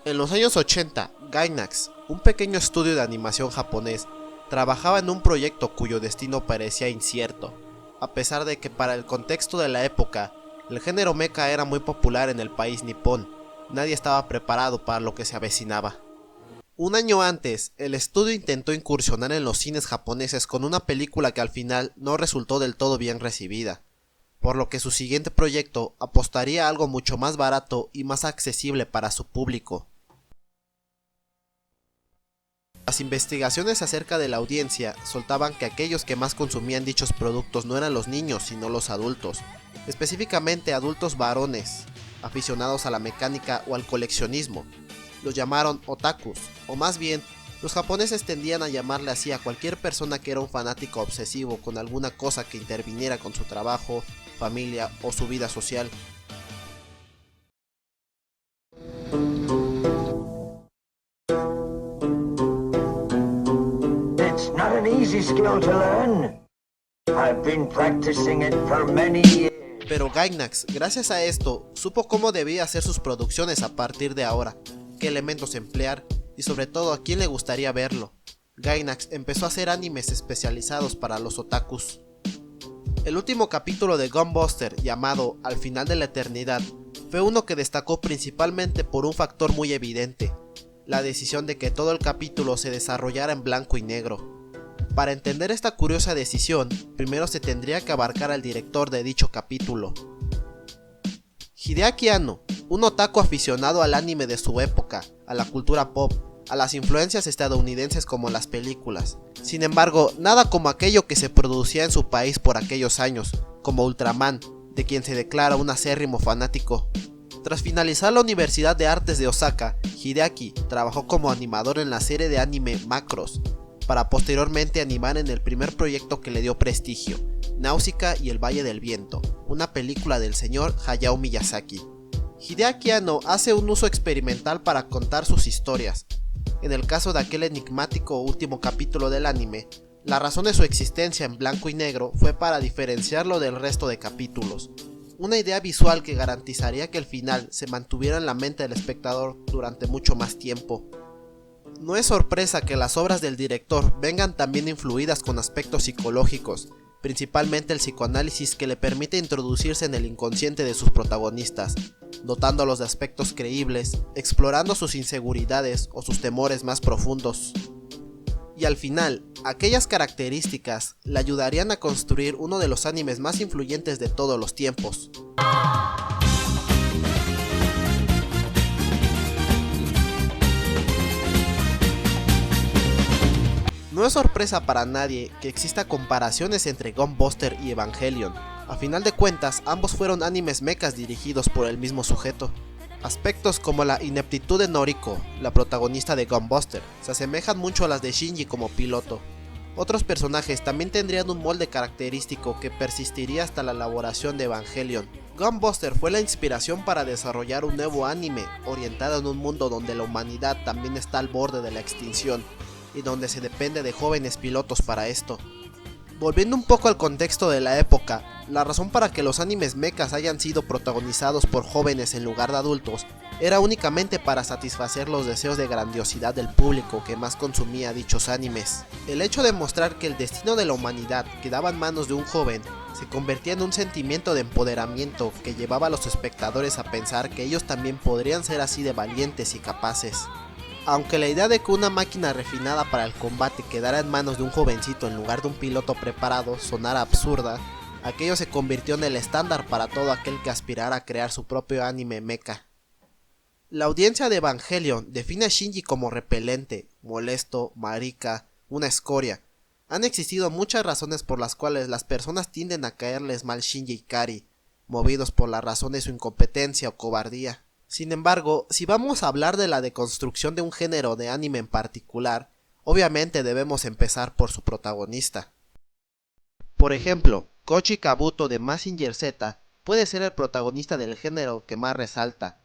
En los años 80, Gainax, un pequeño estudio de animación japonés, trabajaba en un proyecto cuyo destino parecía incierto, a pesar de que para el contexto de la época, el género mecha era muy popular en el país nipón. Nadie estaba preparado para lo que se avecinaba. Un año antes, el estudio intentó incursionar en los cines japoneses con una película que al final no resultó del todo bien recibida, por lo que su siguiente proyecto apostaría a algo mucho más barato y más accesible para su público. Las investigaciones acerca de la audiencia soltaban que aquellos que más consumían dichos productos no eran los niños sino los adultos, específicamente adultos varones, aficionados a la mecánica o al coleccionismo. Los llamaron otakus, o más bien, los japoneses tendían a llamarle así a cualquier persona que era un fanático obsesivo con alguna cosa que interviniera con su trabajo, familia o su vida social. It's not an easy skill to learn. I've been practicing it for many years. Pero Gainax, gracias a esto, supo cómo debía hacer sus producciones a partir de ahora, qué elementos emplear y sobre todo a quién le gustaría verlo. Gainax empezó a hacer animes especializados para los otakus. El último capítulo de Gunbuster, llamado Al final de la eternidad, fue uno que destacó principalmente por un factor muy evidente, la decisión de que todo el capítulo se desarrollara en blanco y negro. Para entender esta curiosa decisión, primero se tendría que abarcar al director de dicho capítulo. Hideaki Anno, un otaku aficionado al anime de su época, a la cultura pop, a las influencias estadounidenses como las películas. Sin embargo, nada como aquello que se producía en su país por aquellos años, como Ultraman, de quien se declara un acérrimo fanático. Tras finalizar la Universidad de Artes de Osaka, Hideaki trabajó como animador en la serie de anime Macross, para posteriormente animar en el primer proyecto que le dio prestigio, Náusica y el Valle del Viento, una película del señor Hayao Miyazaki. Hideaki Anno hace un uso experimental para contar sus historias. En el caso de aquel enigmático último capítulo del anime, la razón de su existencia en blanco y negro fue para diferenciarlo del resto de capítulos, una idea visual que garantizaría que el final se mantuviera en la mente del espectador durante mucho más tiempo. No es sorpresa que las obras del director vengan también influidas con aspectos psicológicos, principalmente el psicoanálisis que le permite introducirse en el inconsciente de sus protagonistas, dotándolos de aspectos creíbles, explorando sus inseguridades o sus temores más profundos. Y al final, aquellas características le ayudarían a construir uno de los animes más influyentes de todos los tiempos. No es sorpresa para nadie que exista comparaciones entre Gunbuster y Evangelion. A final de cuentas, ambos fueron animes mechas dirigidos por el mismo sujeto. Aspectos como la ineptitud de Noriko, la protagonista de Gunbuster, se asemejan mucho a las de Shinji como piloto. Otros personajes también tendrían un molde característico que persistiría hasta la elaboración de Evangelion. Gunbuster fue la inspiración para desarrollar un nuevo anime orientado en un mundo donde la humanidad también está al borde de la extinción y donde se depende de jóvenes pilotos para esto. Volviendo un poco al contexto de la época, la razón para que los animes mechas hayan sido protagonizados por jóvenes en lugar de adultos era únicamente para satisfacer los deseos de grandiosidad del público que más consumía dichos animes. El hecho de mostrar que el destino de la humanidad quedaba en manos de un joven se convertía en un sentimiento de empoderamiento que llevaba a los espectadores a pensar que ellos también podrían ser así de valientes y capaces. Aunque la idea de que una máquina refinada para el combate quedara en manos de un jovencito en lugar de un piloto preparado sonara absurda, aquello se convirtió en el estándar para todo aquel que aspirara a crear su propio anime mecha. La audiencia de Evangelion define a Shinji como repelente, molesto, marica, una escoria. Han existido muchas razones por las cuales las personas tienden a caerles mal Shinji y Kari, movidos por la razón de su incompetencia o cobardía. Sin embargo, si vamos a hablar de la deconstrucción de un género de anime en particular, obviamente debemos empezar por su protagonista. Por ejemplo, Kochi Kabuto de Mazinger Z puede ser el protagonista del género que más resalta.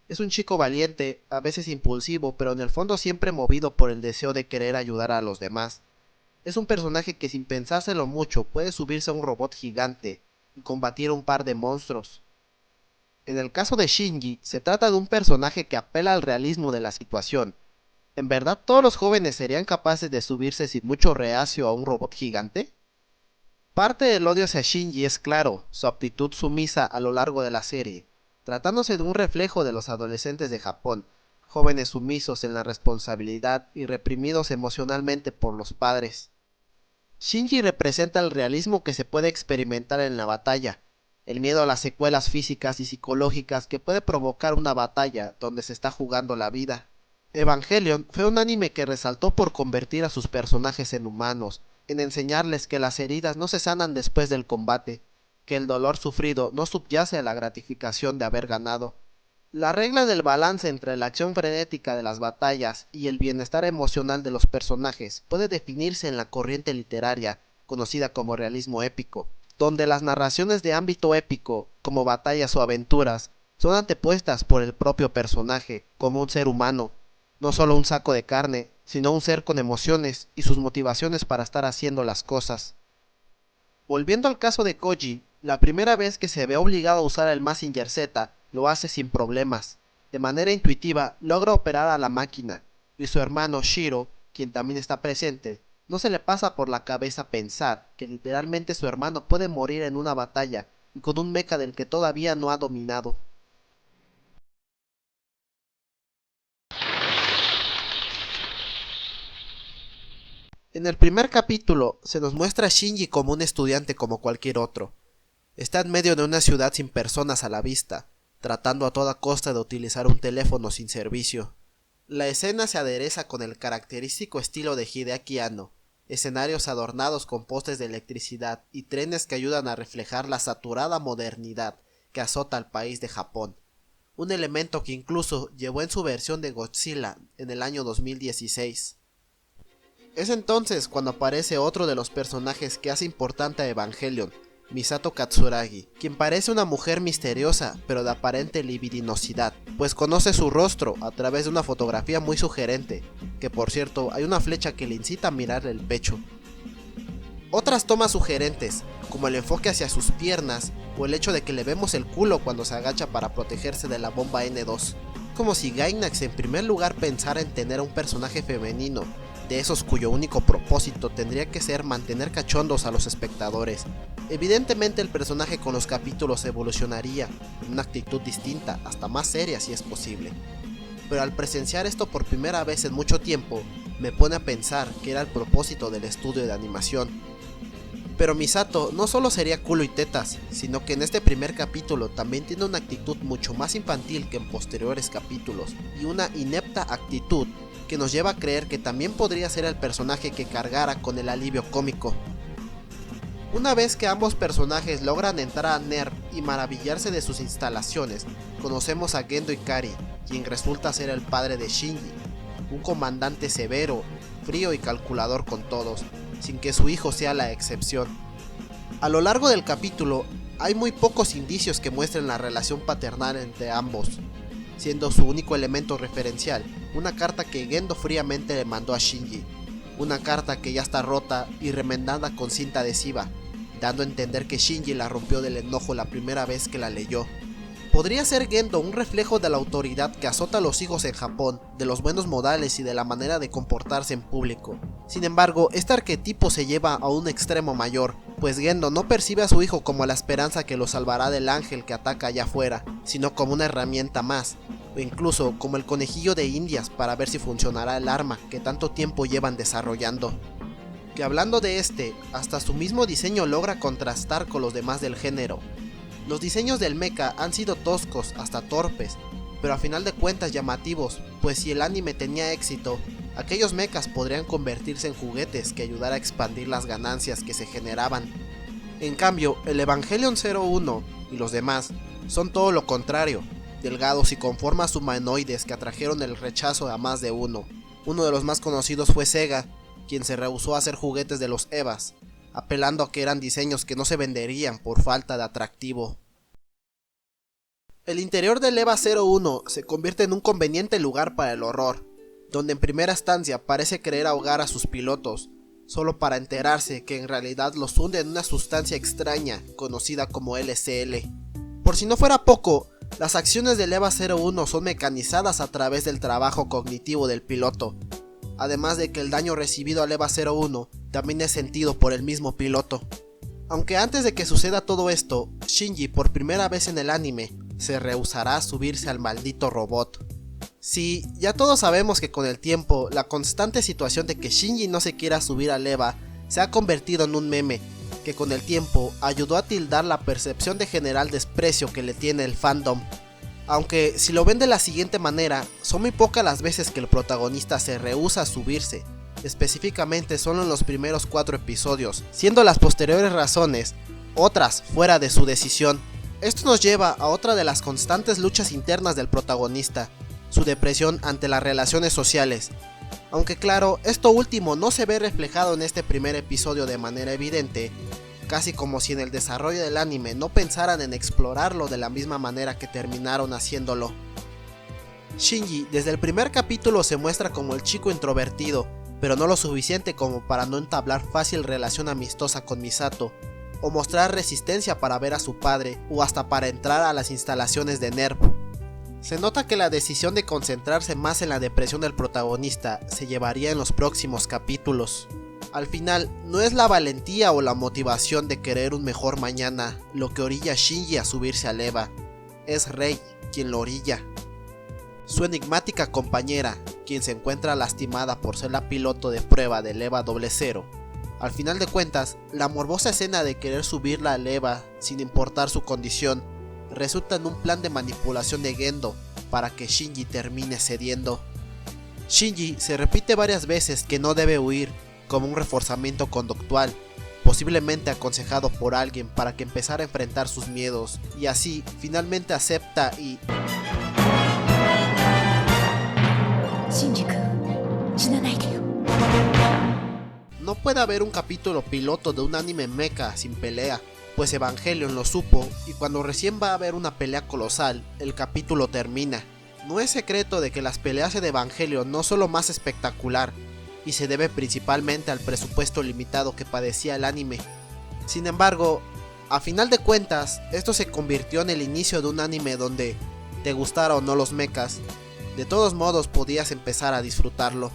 Es un chico valiente, a veces impulsivo, pero en el fondo siempre movido por el deseo de querer ayudar a los demás. Es un personaje que sin pensárselo mucho puede subirse a un robot gigante y combatir un par de monstruos. En el caso de Shinji, se trata de un personaje que apela al realismo de la situación. ¿En verdad todos los jóvenes serían capaces de subirse sin mucho reacio a un robot gigante? Parte del odio hacia Shinji es claro, su actitud sumisa a lo largo de la serie, tratándose de un reflejo de los adolescentes de Japón, jóvenes sumisos en la responsabilidad y reprimidos emocionalmente por los padres. Shinji representa el realismo que se puede experimentar en la batalla, el miedo a las secuelas físicas y psicológicas que puede provocar una batalla donde se está jugando la vida. Evangelion fue un anime que resaltó por convertir a sus personajes en humanos, en enseñarles que las heridas no se sanan después del combate, que el dolor sufrido no subyace a la gratificación de haber ganado. La regla del balance entre la acción frenética de las batallas y el bienestar emocional de los personajes puede definirse en la corriente literaria conocida como realismo épico, donde las narraciones de ámbito épico, como batallas o aventuras, son antepuestas por el propio personaje como un ser humano, no solo un saco de carne, sino un ser con emociones y sus motivaciones para estar haciendo las cosas. Volviendo al caso de Koji, la primera vez que se ve obligado a usar el Mazinger Z, lo hace sin problemas. De manera intuitiva, logra operar a la máquina, y su hermano Shiro, quien también está presente, no se le pasa por la cabeza pensar que literalmente su hermano puede morir en una batalla, y con un mecha del que todavía no ha dominado. En el primer capítulo, se nos muestra a Shinji como un estudiante como cualquier otro. Está en medio de una ciudad sin personas a la vista, tratando a toda costa de utilizar un teléfono sin servicio. La escena se adereza con el característico estilo de Hideaki Anno, escenarios adornados con postes de electricidad y trenes que ayudan a reflejar la saturada modernidad que azota al país de Japón, un elemento que incluso llevó en su versión de Godzilla en el año 2016. Es entonces cuando aparece otro de los personajes que hace importante a Evangelion, Misato Katsuragi, quien parece una mujer misteriosa pero de aparente libidinosidad, pues conoce su rostro a través de una fotografía muy sugerente, que por cierto hay una flecha que le incita a mirarle el pecho. Otras tomas sugerentes, como el enfoque hacia sus piernas o el hecho de que le vemos el culo cuando se agacha para protegerse de la bomba N2, como si Gainax en primer lugar pensara en tener a un personaje femenino, de esos cuyo único propósito tendría que ser mantener cachondos a los espectadores. Evidentemente el personaje con los capítulos evolucionaría en una actitud distinta, hasta más seria si es posible. Pero al presenciar esto por primera vez en mucho tiempo, me pone a pensar que era el propósito del estudio de animación. Pero Misato no solo sería culo y tetas, sino que en este primer capítulo también tiene una actitud mucho más infantil que en posteriores capítulos, y una inepta actitud que nos lleva a creer que también podría ser el personaje que cargara con el alivio cómico. Una vez que ambos personajes logran entrar a NERV y maravillarse de sus instalaciones, conocemos a Gendo Ikari, quien resulta ser el padre de Shinji, un comandante severo, frío y calculador con todos, sin que su hijo sea la excepción. A lo largo del capítulo, hay muy pocos indicios que muestren la relación paternal entre ambos, siendo su único elemento referencial una carta que Gendo fríamente le mandó a Shinji, una carta que ya está rota y remendada con cinta adhesiva, dando a entender que Shinji la rompió del enojo la primera vez que la leyó. ¿Podría ser Gendo un reflejo de la autoridad que azota a los hijos en Japón, de los buenos modales y de la manera de comportarse en público? Sin embargo, este arquetipo se lleva a un extremo mayor, pues Gendo no percibe a su hijo como la esperanza que lo salvará del ángel que ataca allá afuera, sino como una herramienta más, o incluso como el conejillo de indias para ver si funcionará el arma que tanto tiempo llevan desarrollando. Que hablando de este, hasta su mismo diseño logra contrastar con los demás del género. Los diseños del mecha han sido toscos, hasta torpes, pero a final de cuentas llamativos, pues si el anime tenía éxito, aquellos mechas podrían convertirse en juguetes que ayudara a expandir las ganancias que se generaban. En cambio, el Evangelion 01 y los demás son todo lo contrario, delgados y con formas humanoides que atrajeron el rechazo a más de uno. Uno de los más conocidos fue Sega, quien se rehusó a hacer juguetes de los EVAs, apelando a que eran diseños que no se venderían por falta de atractivo. El interior del EVA 01 se convierte en un conveniente lugar para el horror, donde en primera instancia parece querer ahogar a sus pilotos, solo para enterarse que en realidad los hunde en una sustancia extraña conocida como LCL. Por si no fuera poco, Las acciones del EVA 01 son mecanizadas a través del trabajo cognitivo del piloto, además de que el daño recibido al EVA 01 también es sentido por el mismo piloto. Aunque antes de que suceda todo esto, Shinji por primera vez en el anime se rehusará a subirse al maldito robot. Sí, ya todos sabemos que con el tiempo, la constante situación de que Shinji no se quiera subir al EVA se ha convertido en un meme, que con el tiempo ayudó a tildar la percepción de general desprecio que le tiene el fandom. Aunque si lo ven de la siguiente manera, son muy pocas las veces que el protagonista se rehúsa a subirse, específicamente solo en los primeros 4 episodios, siendo las posteriores razones otras fuera de su decisión. Esto nos lleva a otra de las constantes luchas internas del protagonista, su depresión ante las relaciones sociales. Aunque claro, esto último no se ve reflejado en este primer episodio de manera evidente, casi como si en el desarrollo del anime no pensaran en explorarlo de la misma manera que terminaron haciéndolo. Shinji desde el primer capítulo se muestra como el chico introvertido, pero no lo suficiente como para no entablar fácil relación amistosa con Misato, o mostrar resistencia para ver a su padre, o hasta para entrar a las instalaciones de NERV. Se nota que la decisión de concentrarse más en la depresión del protagonista se llevaría en los próximos capítulos. Al final, no es la valentía o la motivación de querer un mejor mañana lo que orilla a Shinji a subirse al EVA, es Rei quien lo orilla. Su enigmática compañera, quien se encuentra lastimada por ser la piloto de prueba del EVA 00. Al final de cuentas, la morbosa escena de querer subirla al EVA sin importar su condición, resulta en un plan de manipulación de Gendo para que Shinji termine cediendo. Shinji se repite varias veces que no debe huir, como un reforzamiento conductual, posiblemente aconsejado por alguien para que empezara a enfrentar sus miedos, y así finalmente acepta y... No puede haber un capítulo piloto de un anime mecha sin pelea, pues Evangelion lo supo, y cuando recién va a haber una pelea colosal, el capítulo termina. No es secreto de que las peleas de Evangelion no son lo más espectacular, y se debe principalmente al presupuesto limitado que padecía el anime. Sin embargo, a final de cuentas, esto se convirtió en el inicio de un anime donde, te gustara o no los mechas, de todos modos podías empezar a disfrutarlo.